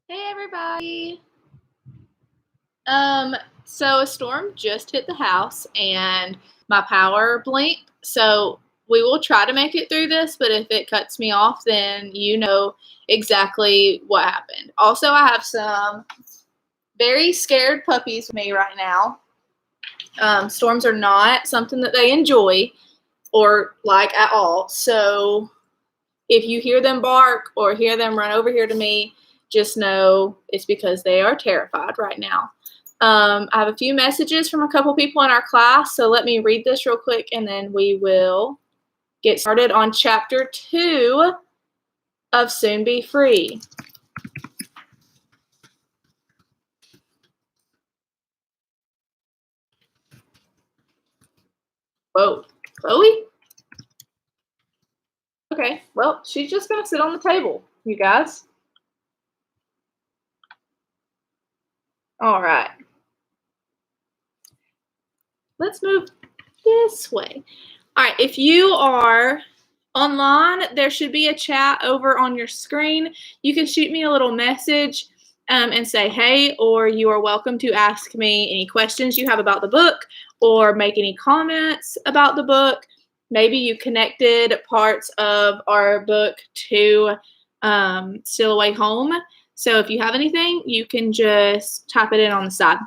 Hey everybody. So a storm just hit the house and my power blinked. So we will try to make it through this, but if it cuts me off, then you know exactly what happened. Also, I have some very scared puppies with me right now. Storms are not something that they enjoy or like at all. So if you hear them bark or hear them run over here to me, just know it's because they are terrified right now. I have a few messages from a couple people in our class, so let me read this real quick and then we will get started on chapter 2 of Soon Be Free. Whoa, Chloe? Okay, well, she's just going to sit on the table, you guys. All right. Let's move this way. All right, if you are online, there should be a chat over on your screen. You can shoot me a little message and say, hey, or you are welcome to ask me any questions you have about the book or make any comments about the book. Maybe you connected parts of our book to Still Away Home. So if you have anything, you can just type it in on the side.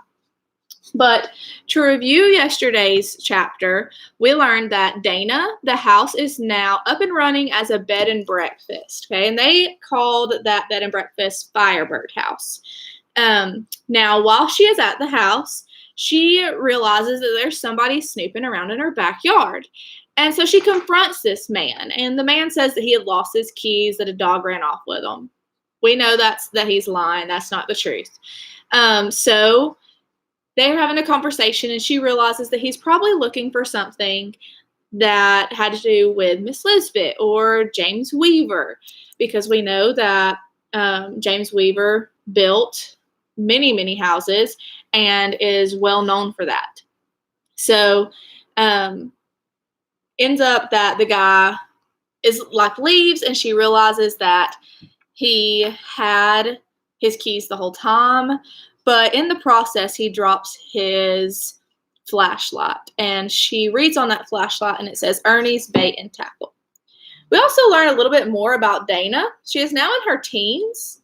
But to review yesterday's chapter, we learned that Dana, the house, is now up and running as a bed and breakfast. Okay, and they called that bed and breakfast Firebird House. Now, while she is at the house, she realizes that there's somebody snooping around in her backyard. And so she confronts this man, and the man says that he had lost his keys, that a dog ran off with him. We know that he's lying. That's not the truth. So they're having a conversation, and she realizes that he's probably looking for something that had to do with Miss Lisbeth or James Weaver, because we know that James Weaver built many, many houses and is well known for that. So ends up that the guy is like leaves, and she realizes that he had his keys the whole time. But in the process, he drops his flashlight, and she reads on that flashlight, and it says Ernie's Bait and Tackle. We also learn a little bit more about Dana. She is now in her teens,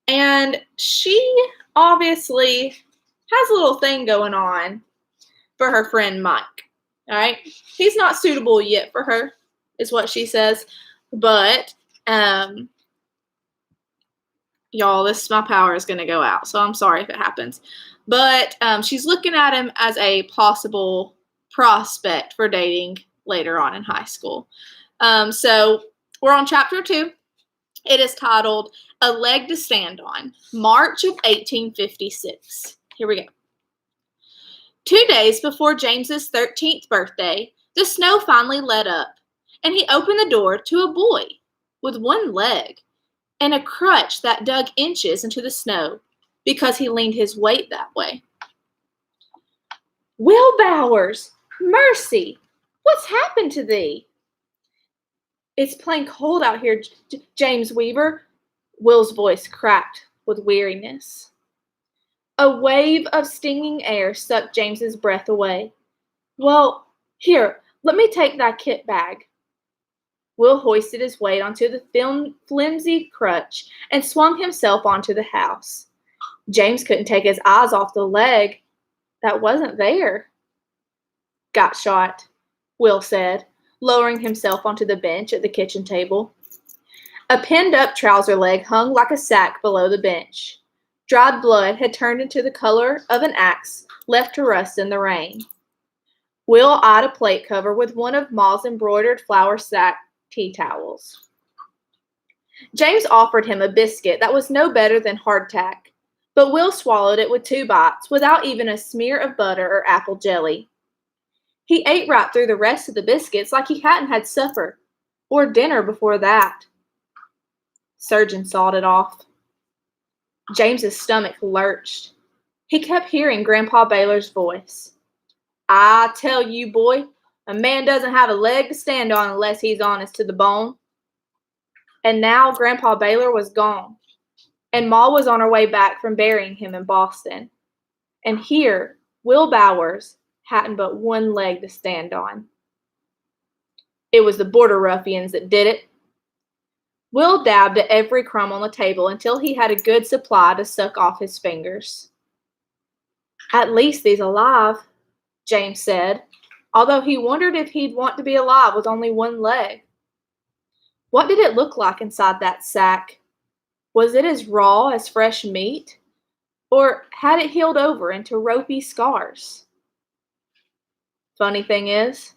and she obviously has a little thing going on for her friend Mike. All right, he's not suitable yet for her, is what she says. But y'all, my power is going to go out, so I'm sorry if it happens. But she's looking at him as a possible prospect for dating later on in high school. So we're on chapter 2. It is titled A Leg to Stand On, March of 1856. Here we go. 2 days before James's 13th birthday, the snow finally let up, and he opened the door to a boy with one leg and a crutch that dug inches into the snow because he leaned his weight that way. Will Bowers, mercy, what's happened to thee? It's plain cold out here, James Weaver. Will's voice cracked with weariness. A wave of stinging air sucked James's breath away. Well, here, let me take that kit bag. Will hoisted his weight onto the flimsy crutch and swung himself onto the house. James couldn't take his eyes off the leg that wasn't there. Got shot, Will said, lowering himself onto the bench at the kitchen table. A pinned-up trouser leg hung like a sack below the bench. Dried blood had turned into the color of an axe left to rust in the rain. Will eyed a plate cover with one of Ma's embroidered flour sack tea towels. James offered him a biscuit that was no better than hardtack, but Will swallowed it with 2 bites without even a smear of butter or apple jelly. He ate right through the rest of the biscuits like he hadn't had supper or dinner before that. Surgeon sawed it off. James's stomach lurched. He kept hearing Grandpa Baylor's voice. I tell you, boy, a man doesn't have a leg to stand on unless he's honest to the bone. And now Grandpa Baylor was gone. and Ma was on her way back from burying him in Boston. And here, Will Bowers hadn't but one leg to stand on. It was the border ruffians that did it. Will dabbed at every crumb on the table until he had a good supply to suck off his fingers. At least he's alive, James said, although he wondered if he'd want to be alive with only one leg. What did it look like inside that sack? Was it as raw as fresh meat? Or had it healed over into ropey scars? Funny thing is,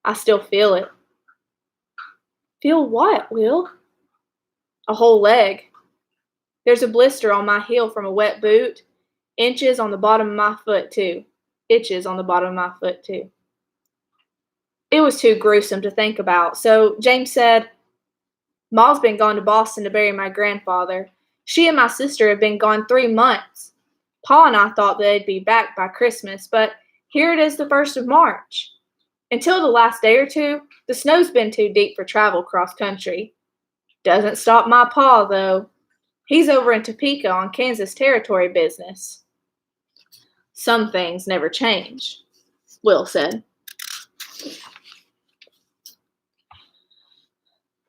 I still feel it. Feel what, Will? A whole leg. There's a blister on my heel from a wet boot. Itches on the bottom of my foot, too. It was too gruesome to think about, so James said, Ma's been gone to Boston to bury my grandfather. She and my sister have been gone 3 months. Pa and I thought they'd be back by Christmas, but here it is the 1st of March. Until the last day or two, the snow's been too deep for travel cross country. Doesn't stop my pa, though. He's over in Topeka on Kansas Territory business. Some things never change, Will said.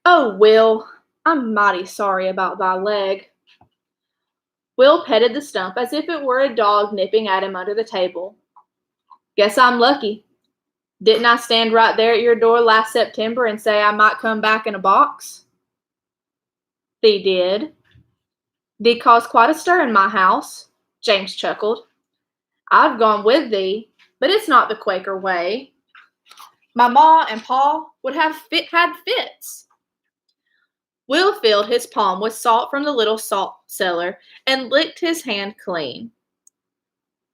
Oh, Will, I'm mighty sorry about thy leg. Will petted the stump as if it were a dog nipping at him under the table. Guess I'm lucky. Didn't I stand right there at your door last September and say I might come back in a box? Thee did. Thee caused quite a stir in my house, James chuckled. I've gone with thee, but it's not the Quaker way. My ma and pa would have had fits. Will filled his palm with salt from the little salt cellar and licked his hand clean.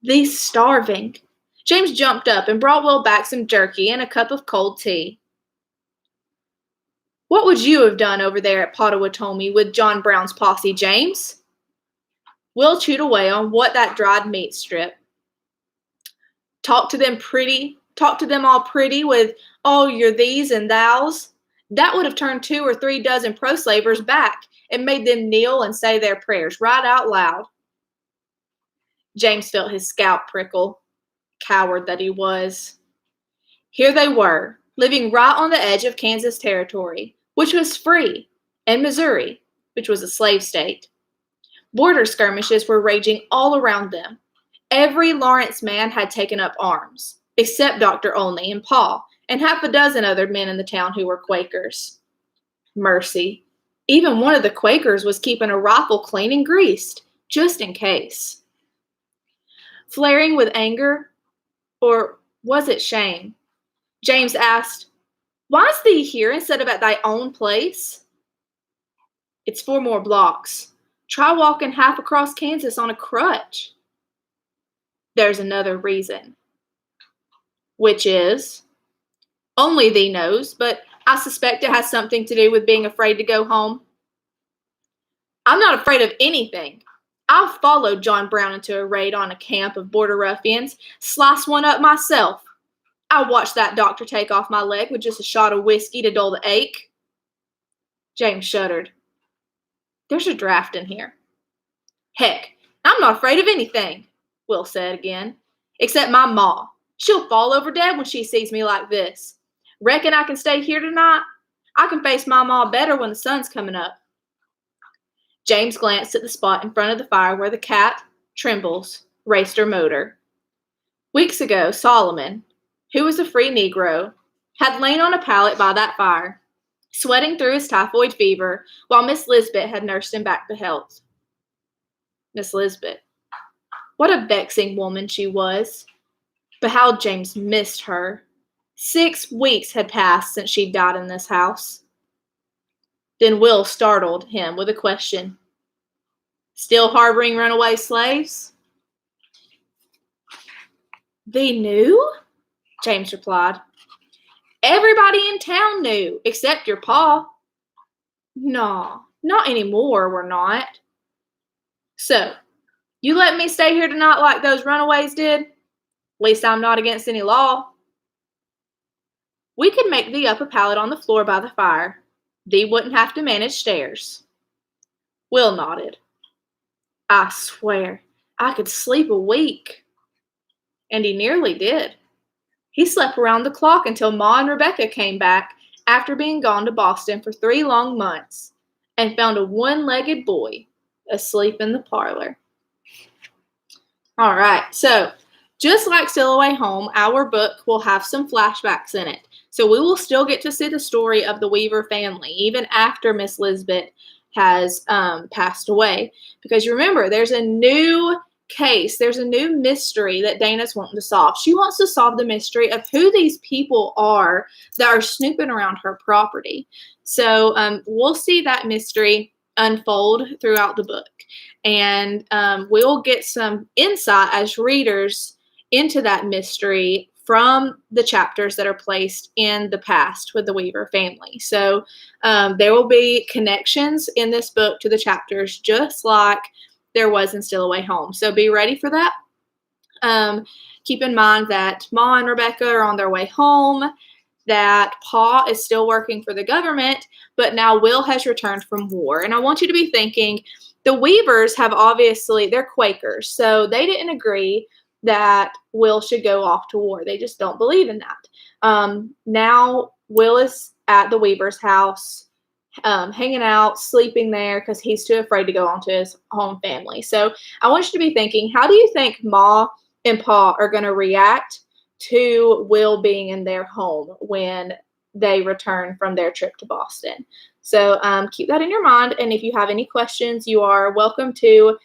Thee's starving. James jumped up and brought Will back some jerky and a cup of cold tea. What would you have done over there at Potawatomi with John Brown's posse, James? Will chewed away on what that dried meat strip. Talk to them all pretty with all your thees and thous. That would have turned 2 or 3 dozen pro-slavers back and made them kneel and say their prayers right out loud. James felt his scalp prickle. Coward that he was. Here they were, living right on the edge of Kansas Territory, which was free, and Missouri, which was a slave state. Border skirmishes were raging all around them. Every Lawrence man had taken up arms, except Dr. Olney and Pa, and half a dozen other men in the town who were Quakers. Mercy. Even one of the Quakers was keeping a rifle clean and greased, just in case. Flaring with anger, or was it shame? James asked, Why is thee here instead of at thy own place? It's 4 more blocks. Try walking half across Kansas on a crutch. There's another reason. Which is? Only thee knows, but I suspect it has something to do with being afraid to go home. I'm not afraid of anything. I followed John Brown into a raid on a camp of border ruffians, sliced one up myself. I watched that doctor take off my leg with just a shot of whiskey to dull the ache. James shuddered. There's a draft in here. Heck, I'm not afraid of anything, Will said again, except my ma. She'll fall over dead when she sees me like this. Reckon I can stay here tonight? I can face my ma better when the sun's coming up. James glanced at the spot in front of the fire where the cat, Trimbles, raced her motor. Weeks ago, Solomon, who was a free Negro, had lain on a pallet by that fire, sweating through his typhoid fever, while Miss Lisbeth had nursed him back to health. Miss Lisbeth. What a vexing woman she was. But how James missed her. 6 weeks had passed since she died in this house. Then Will startled him with a question. Still harboring runaway slaves? Thee knew? James replied. Everybody in town knew, except your pa. No, not anymore, we're not. So, you let me stay here tonight like those runaways did? At least I'm not against any law. We could make thee up a pallet on the floor by the fire. Thee wouldn't have to manage stairs. Will nodded. I swear, I could sleep a week. And he nearly did. He slept around the clock until Ma and Rebecca came back after being gone to Boston for 3 long months and found a one-legged boy asleep in the parlor. All right, so just like Still Away Home, our book will have some flashbacks in it. So we will still get to see the story of the Weaver family, even after Miss Lisbeth has passed away. Because you remember, there's a new case, there's a new mystery that Dana's wanting to solve. She wants to solve the mystery of who these people are that are snooping around her property. So we'll see that mystery unfold throughout the book. And we'll get some insight as readers into that mystery from the chapters that are placed in the past with the Weaver family. So there will be connections in this book to the chapters, just like there was in Still Away Home. So be ready for that. Keep in mind that Ma and Rebecca are on their way home, that Pa is still working for the government, but now Will has returned from war. And I want you to be thinking, the Weavers have obviously, they're Quakers, so they didn't agree that Will should go off to war. They just don't believe in that. Now Will is at the Weaver's house, hanging out, sleeping there because he's too afraid to go on to his home family. So I want you to be thinking, how do you think Ma and Pa are going to react to Will being in their home when they return from their trip to Boston? So keep that in your mind. And if you have any questions, you are welcome to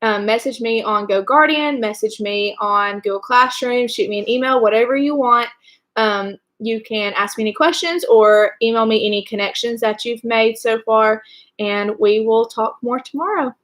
message me on GoGuardian, message me on Google Classroom, shoot me an email, whatever you want. You can ask me any questions or email me any connections that you've made so far, and we will talk more tomorrow.